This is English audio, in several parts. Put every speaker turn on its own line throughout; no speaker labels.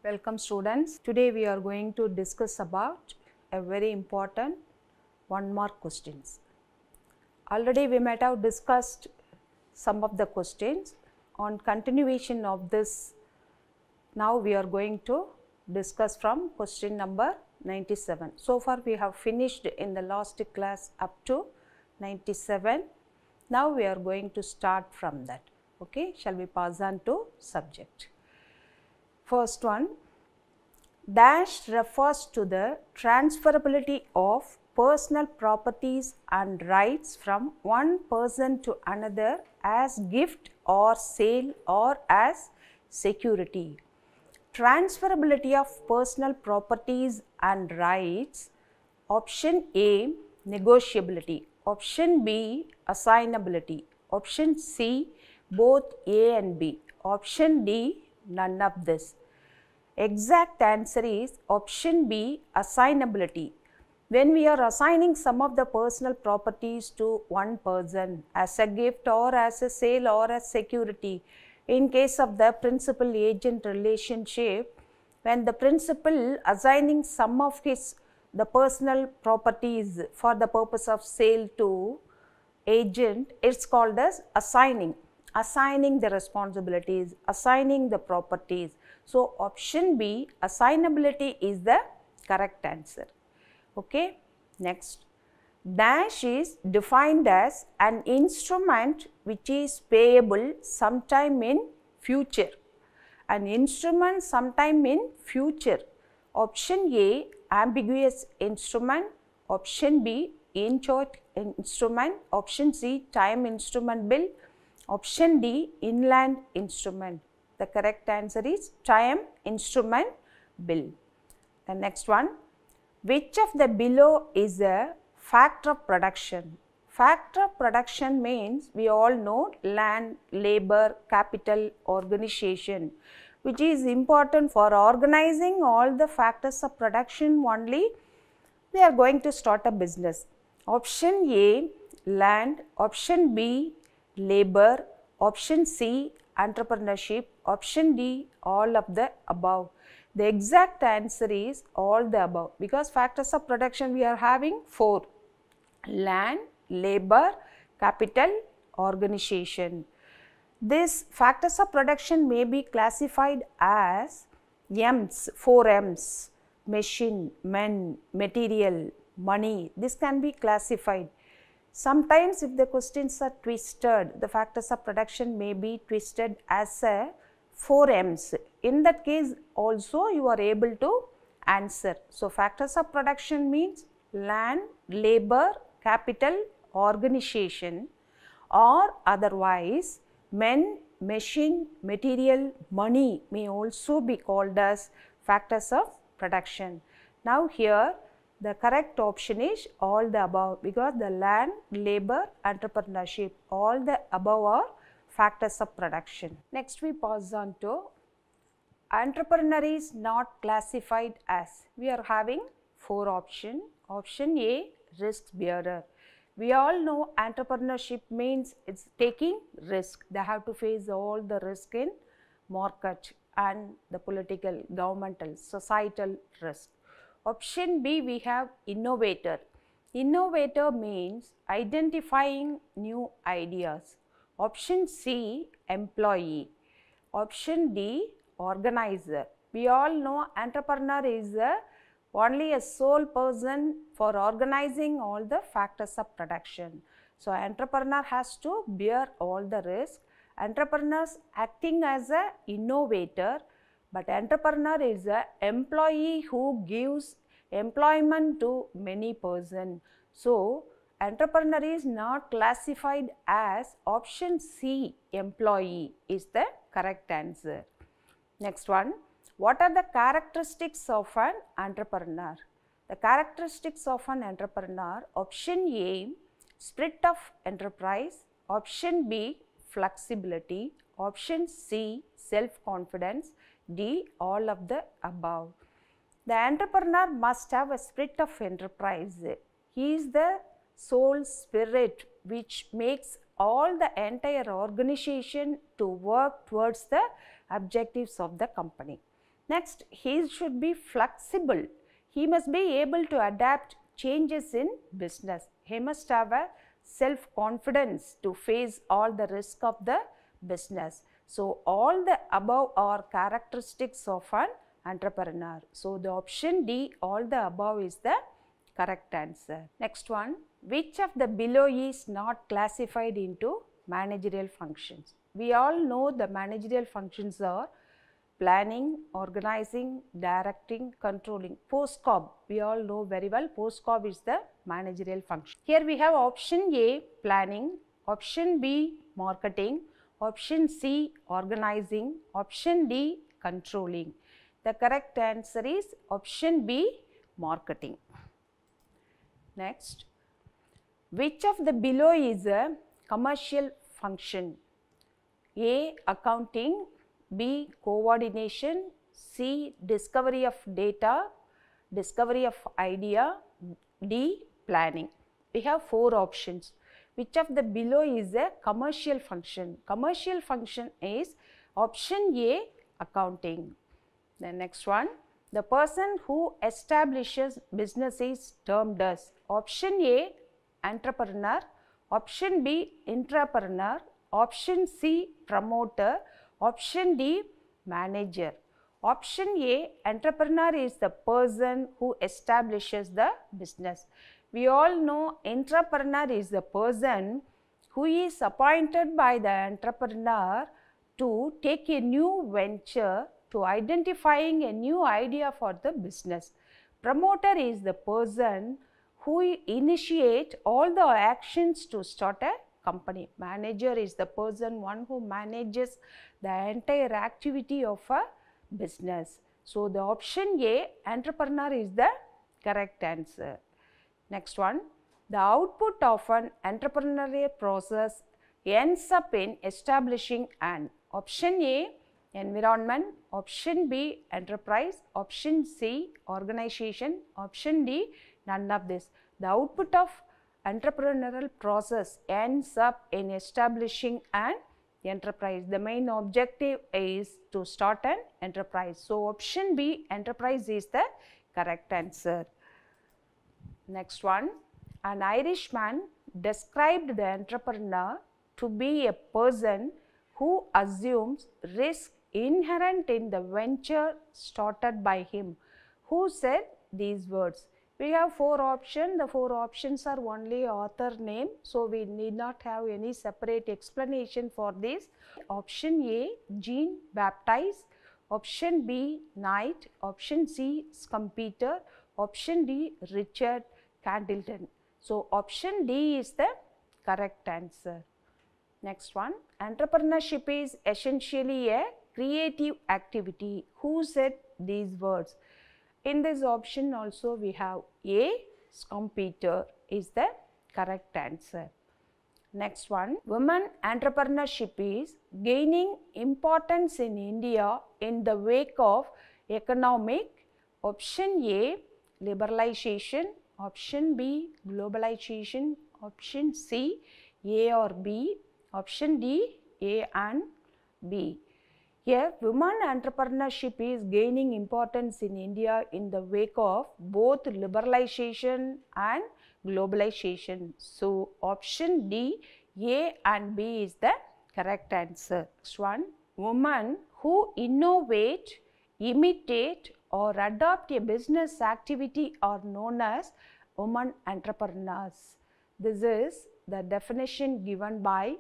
Welcome students. Today we are going to discuss about a very important 1 mark questions. Already we might have discussed some of the questions. On continuation of this, now we are going to discuss from question number 97. So far we have finished in the last class up to 97. Now we are going to start from that. Okay, shall we pass on to subject? First one, dash refers to the transferability of personal properties and rights from one person to another as gift or sale or as security. Transferability of personal properties and rights, option A, negotiability, option B, assignability, option C, both A and B, option D, none of this. Exact answer is option B, assignability. When we are assigning some of the personal properties to one person as a gift or as a sale or as security, in case of the principal-agent relationship, when the principal assigning some of the personal properties for the purpose of sale to agent, it's called as assigning the responsibilities, assigning the properties. So, option B, assignability is the correct answer. Okay. Next, dash is defined as an instrument which is payable sometime in future. An instrument sometime in future. Option A, ambiguous instrument. Option B, in-short instrument. Option C, time instrument bill. Option D, inland instrument. The correct answer is time instrument bill. The next one, which of the below is a factor of production? Factor of production means we all know land, labor, capital, organization, which is important for organizing all the factors of production only. We are going to start a business. Option A, land. Option B, labor. Option C, entrepreneurship. Option D, all of the above. The exact answer is all the above, because factors of production we are having 4: land, labor, capital, organization. These factors of production may be classified as M's, 4 M's: machine, men, material, money. This can be classified. Sometimes if the questions are twisted, the factors of production may be twisted as a 4 M's. In that case also you are able to answer. So, factors of production means land, labor, capital, organization, or otherwise men, machine, material, money may also be called as factors of production. Now, here the correct option is all the above, because the land, labor, entrepreneurship, all the above are factors of production. Next we pass on to entrepreneur is not classified as. We are having 4 options. Option A, risk bearer. We all know entrepreneurship means it's taking risk. They have to face all the risk in market and the political, governmental, societal risk. Option B, we have innovator. Innovator means identifying new ideas. Option C, employee. Option D, organizer. We all know entrepreneur is only a sole person for organizing all the factors of production. So, entrepreneur has to bear all the risk. Entrepreneurs acting as a innovator, but entrepreneur is an employee who gives employment to many persons. So, entrepreneur is not classified as. Option C, employee is the correct answer. Next one, what are the characteristics of an entrepreneur? The characteristics of an entrepreneur: option A, spirit of enterprise. Option B, flexibility. Option C, self-confidence. D, all of the above. The entrepreneur must have a spirit of enterprise. He is the soul spirit which makes all the entire organization to work towards the objectives of the company. Next, he should be flexible. He must be able to adapt changes in business. He must have a self-confidence to face all the risk of the business. So, all the above are characteristics of an entrepreneur. So, the option D, all the above is the correct answer. Next one, which of the below is not classified into managerial functions? We all know the managerial functions are planning, organizing, directing, controlling. Post-COB, we all know very well, post-COB is the managerial function. Here we have option A, planning, option B, marketing, option C, organizing, option D, controlling. The correct answer is option B, marketing. Next, which of the below is a commercial function? A, accounting, B, coordination, C, discovery of data, discovery of idea, D, planning. We have 4 options. Which of the below is a commercial function? Commercial function is option A, accounting. The next one, the person who establishes business is termed as option A, entrepreneur, option B, intrapreneur, option C, promoter, option D, manager. Option A, entrepreneur is the person who establishes the business. We all know intrapreneur is the person who is appointed by the entrepreneur to take a new venture, to identifying a new idea for the business. Promoter is the person who initiate all the actions to start a company. Manager is the person, one who manages the entire activity of a business. So, the option A, entrepreneur is the correct answer. Next one, the output of an entrepreneurial process ends up in establishing an option A, environment, option B, enterprise, option C, organization, option D, none of this. The output of entrepreneurial process ends up in establishing an enterprise. The main objective is to start an enterprise. So, option B, enterprise is the correct answer. Next one, an Irishman described the entrepreneur to be a person who assumes risk inherent in the venture started by him. Who said these words? We have 4 options. The 4 options are only author name. So, we need not have any separate explanation for this. Option A, Jean Baptiste. Option B, Knight. Option C, Scumpeter. Option D, Richard Candleton. So, option D is the correct answer. Next one, entrepreneurship is essentially a creative activity. Who said these words? In this option also we have A, Scumpeter is the correct answer. Next one, women entrepreneurship is gaining importance in India in the wake of economic. Option A, liberalization, option B, globalization, option C, A or B, option D, A and B. Here, women entrepreneurship is gaining importance in India in the wake of both liberalization and globalization. So, option D, A and B is the correct answer. Next one, women who innovate, imitate or adopt a business activity are known as women entrepreneurs. This is the definition given by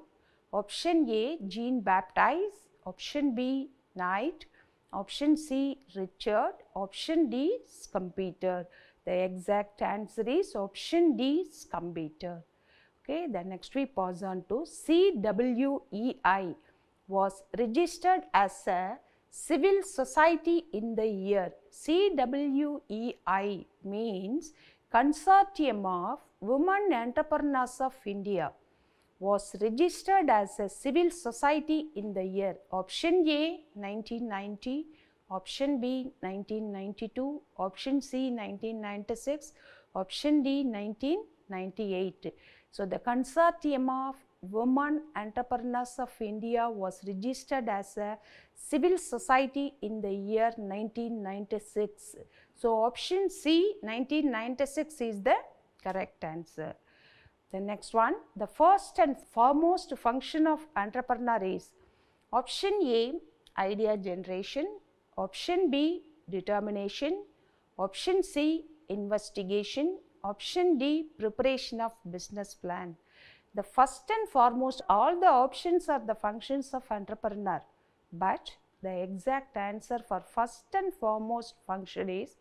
option A, Jean Baptiste, option B, Knight, option C, Richard, option D, Scumpeter. The exact answer is option D, Scumpeter. Okay, then next we pass on to CWEI was registered as a civil society in the year. CWEI means Consortium of Women Entrepreneurs of India. Was registered as a civil society in the year. Option A, 1990, option B, 1992, option C, 1996, option D, 1998. So, the Consortium of Women Entrepreneurs of India was registered as a civil society in the year 1996? So, option C, 1996 is the correct answer. The next one, the first and foremost function of entrepreneur is option A, idea generation, option B, determination, option C, investigation, option D, preparation of business plan. The first and foremost, all the options are the functions of entrepreneur, but the exact answer for first and foremost function is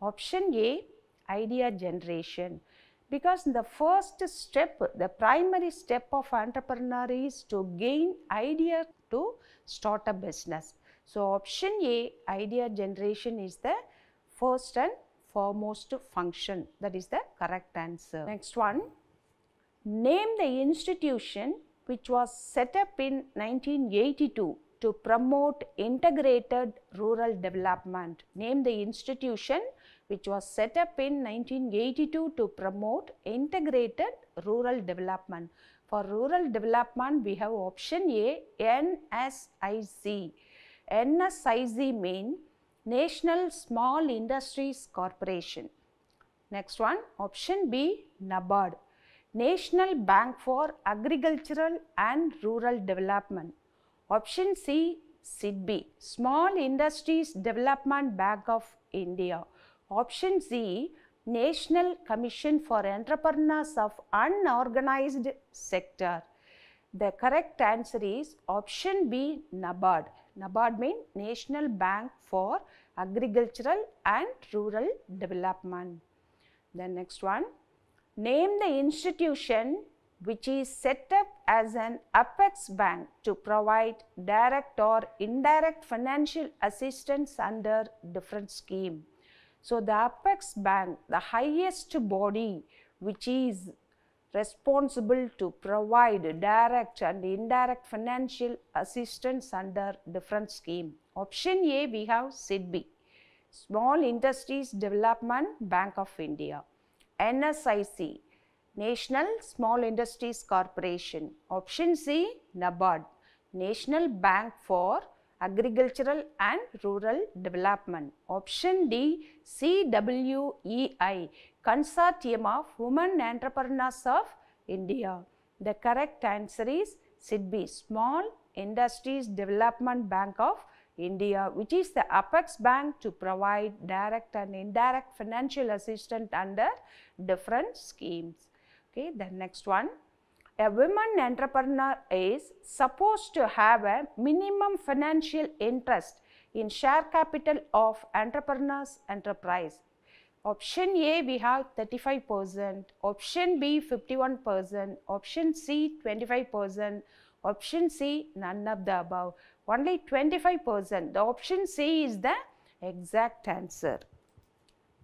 option A, idea generation. Because the first step, the primary step of entrepreneur is to gain idea to start a business. So, option A, idea generation is the first and foremost function. That is the correct answer. Next one, name the institution which was set up in 1982 to promote integrated rural development. Name the institution which was set up in 1982 to promote integrated rural development. For rural development, we have option A, NSIC. NSIC means National Small Industries Corporation. Next one, option B, NABARD. National Bank for Agricultural and Rural Development. Option C, SIDBI, Small Industries Development Bank of India. Option C, National Commission for Entrepreneurs of Unorganized Sector. The correct answer is option B, NABARD. NABARD means National Bank for Agricultural and Rural Development. The next one, name the institution which is set up as an apex bank to provide direct or indirect financial assistance under different scheme. So, the apex bank, the highest body which is responsible to provide direct and indirect financial assistance under different scheme. Option A, we have SIDBI, Small Industries Development Bank of India. NSIC, National Small Industries Corporation. Option C, NABARD, National Bank for Agricultural and Rural Development. Option D, CWEI, Consortium of Women Entrepreneurs of India. The correct answer is SIDBI, Small Industries Development Bank of India, which is the apex bank to provide direct and indirect financial assistance under different schemes. Okay, the next one, a woman entrepreneur is supposed to have a minimum financial interest in share capital of entrepreneur's enterprise. Option A, we have 35%, option B 51%, option C 25%, option C none of the above. Only 25%. The option C is the exact answer.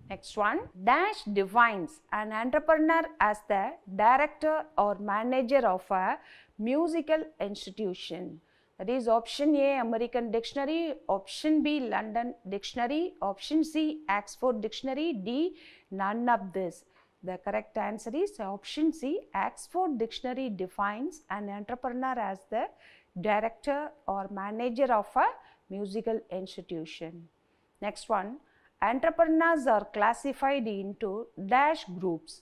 Next one, dash defines an entrepreneur as the director or manager of a musical institution. That is option A, American Dictionary, option B, London Dictionary, option C, Oxford Dictionary, D, none of this. The correct answer is option C, Oxford Dictionary defines an entrepreneur as the director or manager of a musical institution. Next one, entrepreneurs are classified into dash groups.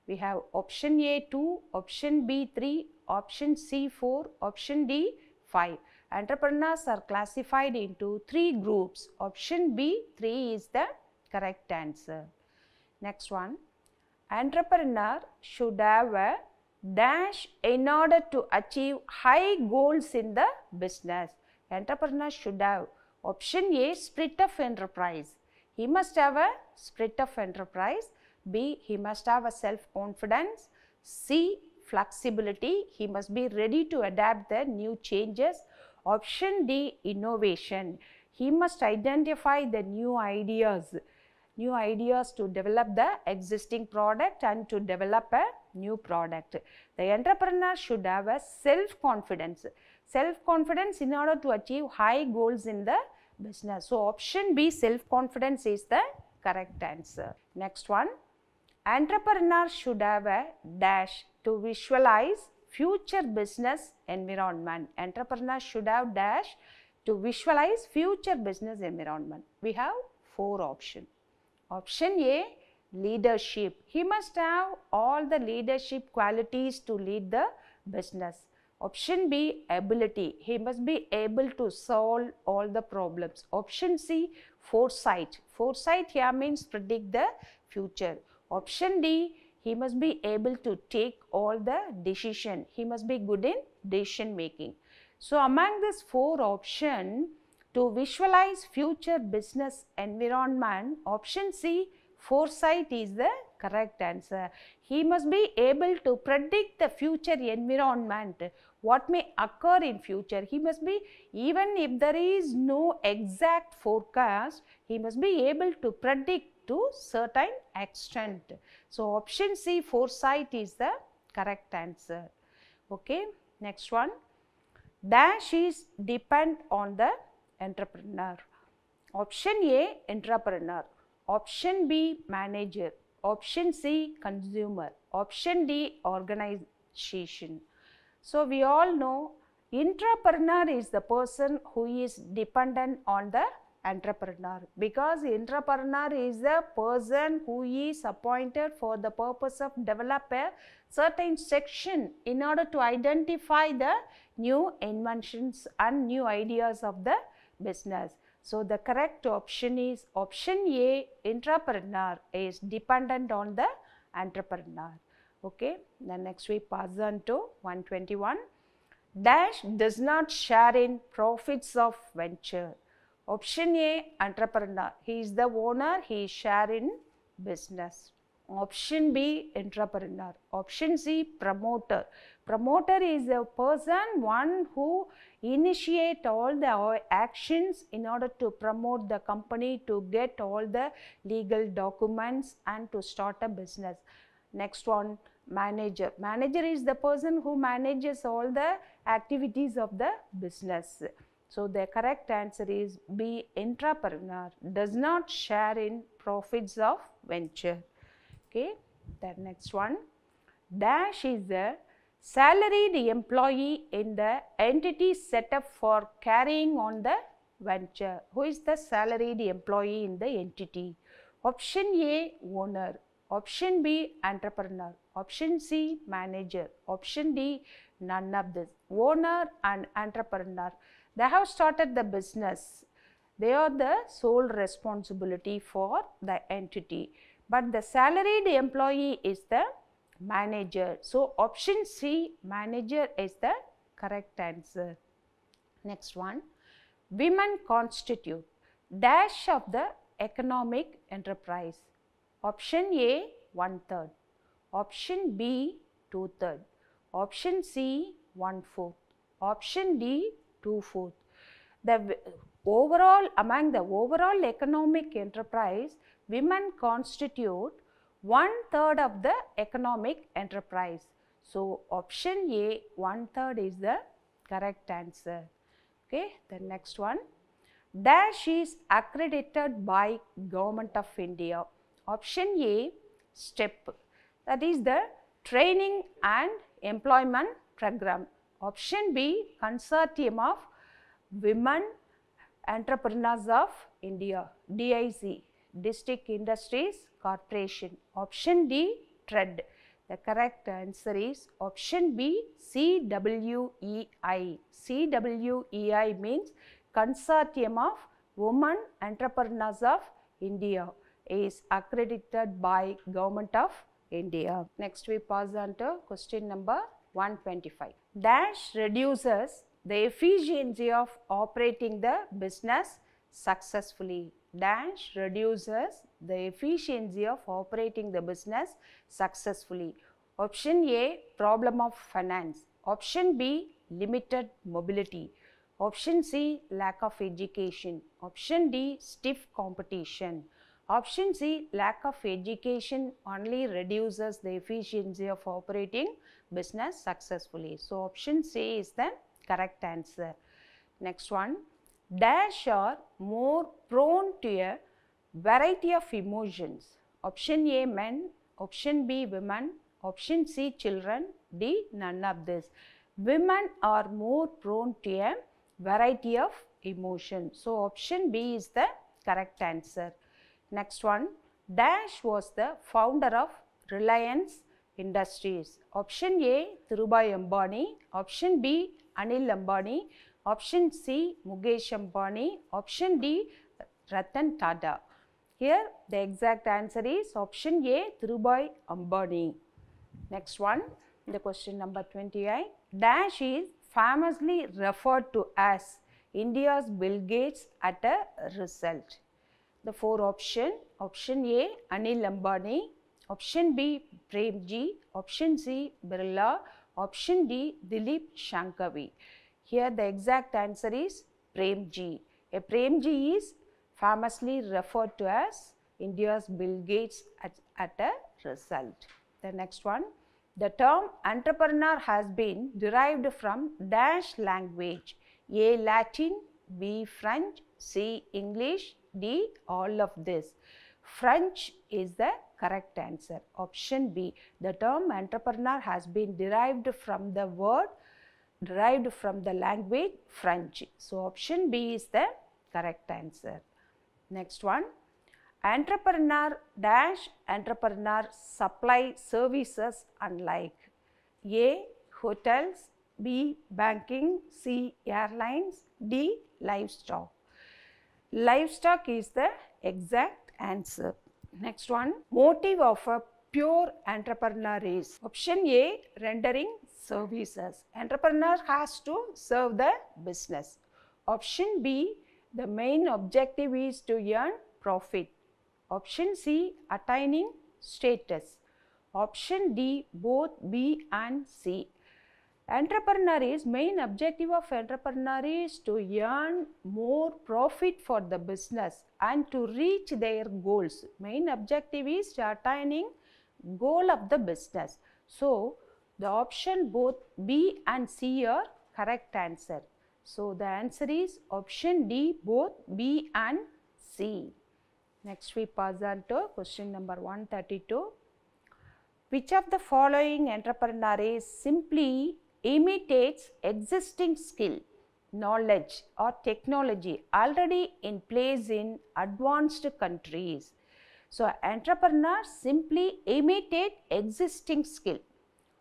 We have option A 2, option B 3, option C 4, option D 5. Entrepreneurs are classified into 3 groups. Option B 3 is the correct answer. Next one, entrepreneur should have a dash in order to achieve high goals in the business. Entrepreneur should have option A, spirit of enterprise. He must have a spirit of enterprise. B, he must have a self-confidence. C, flexibility. He must be ready to adapt the new changes. Option D, innovation. He must identify the new ideas to develop the existing product and to develop a new product. The entrepreneur should have a self-confidence. Self-confidence in order to achieve high goals in the business. So, option B, self-confidence is the correct answer. Next one, entrepreneur should have a dash to visualize, future business environment. Entrepreneur should have dash to visualize future business environment. We have 4 options. Option A, leadership. He must have all the leadership qualities to lead the business. Option B, ability. He must be able to solve all the problems. Option C, foresight. Foresight here means predict the future. Option D, he must be able to take all the decision. He must be good in decision making. So among these 4 options, to visualize future business environment, option C, foresight is the correct answer. He must be able to predict the future environment, what may occur in future. He must be, even if there is no exact forecast, he must be able to predict to certain extent. So option C, foresight is the correct answer. Okay, next one. Dash is depend on the entrepreneur. Option A, entrepreneur. Option B, manager. Option C, consumer. Option D, organization. So we all know entrepreneur is the person who is dependent on the entrepreneur, because entrepreneur is the person who is appointed for the purpose of develop a certain section in order to identify the new inventions and new ideas of the business. So the correct option is option A, entrepreneur is dependent on the entrepreneur. Okay, then next we pass on to 121. Dash does not share in profits of venture. Option A, entrepreneur. He is the owner, he is share in business. Option B, entrepreneur. Option C, promoter. Promoter is a person, one who initiate all the actions in order to promote the company, to get all the legal documents and to start a business. Next one, manager. Manager is the person who manages all the activities of the business. So the correct answer is B, entrepreneur does not share in profits of venture. Okay, the next one. Dash is the salaried employee in the entity set up for carrying on the venture. Who is the salaried employee in the entity? Option A, owner. Option B, entrepreneur. Option C, manager. Option D, none of this. Owner and entrepreneur, they have started the business. They are the sole responsibility for the entity. But the salaried employee is the manager. So option C, manager is the correct answer. Next one. Women constitute dash of the economic enterprise. Option A, 1/3. Option B, 2/3. Option C, 1/4. Option D, 2/4. The overall, among the overall economic enterprise, women constitute 1/3 of the economic enterprise. So option A, 1/3 is the correct answer. Okay, the next one. Dash is accredited by Government of India. Option A, STEP, that is the training and employment program. Option B, Consortium of Women Entrepreneurs of India, DIC, District Industries Corporation. Option D, TRED. The correct answer is option B, CWEI. CWEI means Consortium of Women Entrepreneurs of India, is accredited by Government of India. Next we pass on to question number 125. Dash reduces the efficiency of operating the business successfully. Dash reduces the efficiency of operating the business successfully. Option A, problem of finance. Option B, limited mobility. Option C, lack of education. Option D, stiff competition. Option C, lack of education only reduces the efficiency of operating business successfully. So option C is the correct answer. Next one. Dash are more prone to a variety of emotions. Option A, men. Option B, women. Option C, children. D. None of this. Women are more prone to a variety of emotion. So, option B is the correct answer. Next one, Dash was the founder of Reliance Industries. Option A, Dhirubhai Ambani. Option B, Anil Ambani. Option C, Mukesh Ambani. Option D, Ratan Tata. Here the exact answer is option A, Dhirubhai Ambani. Next one, the question number 28. Dash is famously referred to as India's Bill Gates at a result. The four options, option A, Anil Ambani, option B, Premji, option C, Birla, option D, Dilip Shankavi. Here the exact answer is Premji. A Premji is famously referred to as India's Bill Gates at a result. The next one, the term entrepreneur has been derived from Dash language, A. Latin, B. French, C. English, D. all of this. French is the correct answer. Option B, the term entrepreneur has been derived from the language French. So, option B is the correct answer. Next one, entrepreneur supply services unlike A. hotels, B. banking, C. airlines, D. livestock. Livestock is the exact answer. Next one, motive of a pure entrepreneur is option A, rendering services. Entrepreneur has to serve the business. Option B, the main objective is to earn profit. Option C, attaining status. Option D, both B and C. Main objective of entrepreneur is to earn more profit for the business and to reach their goals. Main objective is to attaining goal of the business. So, the option both B and C are correct answer. So, the answer is option D, both B and C. Next we pass on to question number 132. Which of the following entrepreneur is simply imitates existing skill, knowledge or technology already in place in advanced countries? So, entrepreneurs simply imitate existing skill.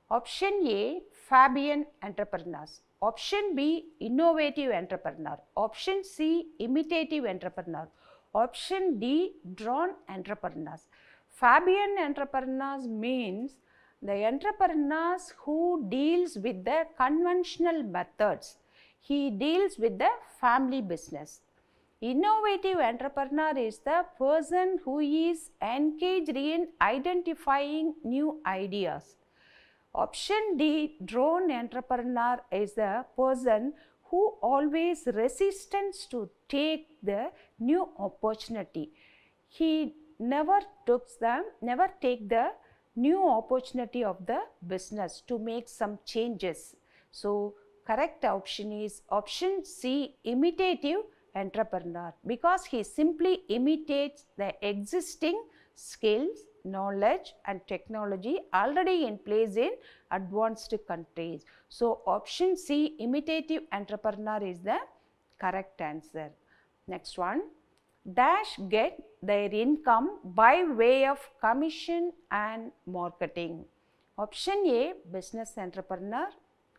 Option A, Fabian entrepreneurs. Option B, innovative entrepreneur. Option C, imitative entrepreneur. Option D, drone entrepreneurs. Fabian entrepreneurs means the entrepreneurs who deals with the conventional methods. He deals with the family business. Innovative entrepreneur is the person who is engaged in identifying new ideas. Option D, drone entrepreneur is the person who always resistance to take the new opportunity. He never take the new opportunity of the business to make some changes. So, correct option is option C, imitative entrepreneur, because he simply imitates the existing skills, knowledge and technology already in place in advanced countries. So, option C, imitative entrepreneur is the correct answer. Next one, Dash get their income by way of commission and marketing. Option A, business entrepreneur.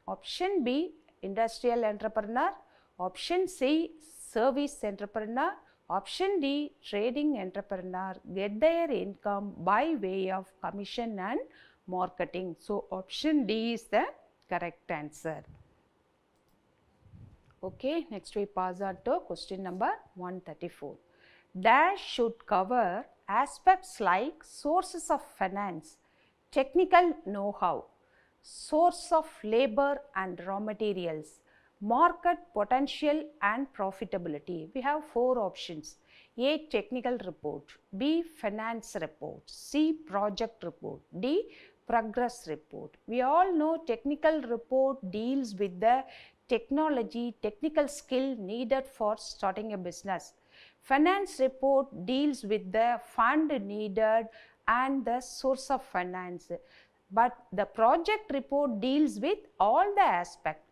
Option B, industrial entrepreneur. Option C, service entrepreneur. Option D, trading entrepreneur get their income by way of commission and marketing. So, option D is the correct answer. Okay, next we pass on to question number 134. Dash should cover aspects like sources of finance, technical know-how, source of labor and raw materials, market potential and profitability. We have four options: A, technical report, B, finance report, C, project report, D, progress report. We all know technical report deals with the technology, technical skill needed for starting a business. Finance report deals with the fund needed and the source of finance. but the project report deals with all the aspects.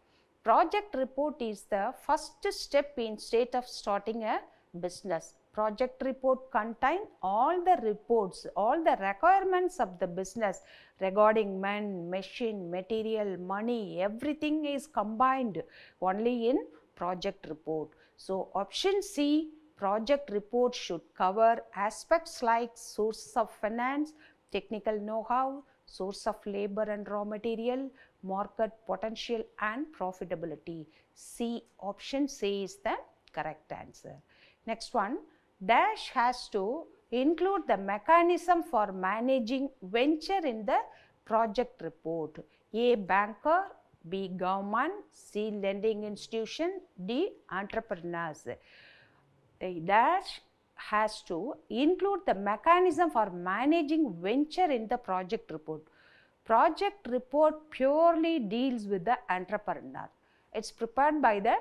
Project report is the first step in state of starting a business. Project report contain all the reports, all the requirements of the business regarding man, machine, material, money, everything is combined only in project report. So option C, project report should cover aspects like source of finance, technical know-how, source of labor and raw material, market potential and profitability. C, option C is the correct answer. Next one, dash has to include the mechanism for managing venture in the project report. A, banker, B, government, C, lending institution, D, entrepreneurs. The dash has to include the mechanism for managing venture in the project report. Project report purely deals with the entrepreneur. It's prepared by the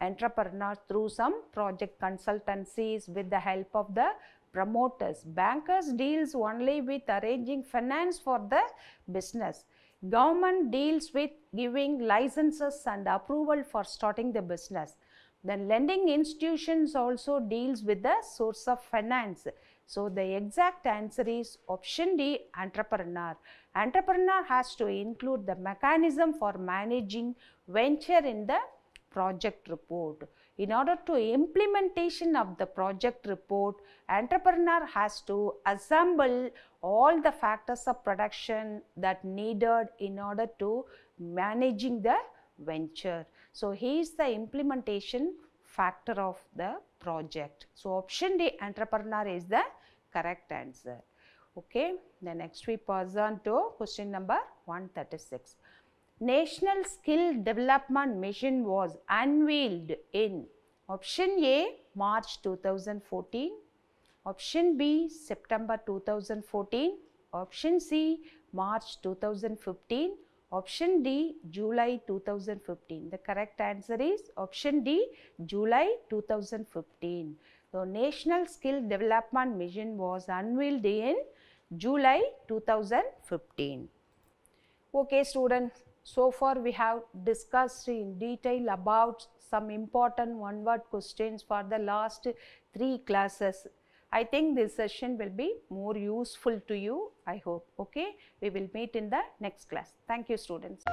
entrepreneur through some project consultancies with the help of the promoters. Bankers deals only with arranging finance for the business. Government deals with giving licenses and approval for starting the business. Then lending institutions also deals with the source of finance. So the exact answer is option D, entrepreneur. Entrepreneur has to include the mechanism for managing venture in the project report. In order to implementation of the project report, entrepreneur has to assemble all the factors of production that needed in order to managing the venture. So he is the implementation factor of the project. So option D, entrepreneur is the correct answer. Okay, then next we pass on to question number 136. National Skill Development Mission was unveiled in option A, March 2014, option B, September 2014, option C, March 2015, option D, July 2015. The correct answer is option D, July 2015. So National Skill Development Mission was unveiled in July 2015. Okay students, so far we have discussed in detail about some important one-word questions for the last 3 classes. I think this session will be more useful to you, I hope. Okay, we will meet in the next class. Thank you students.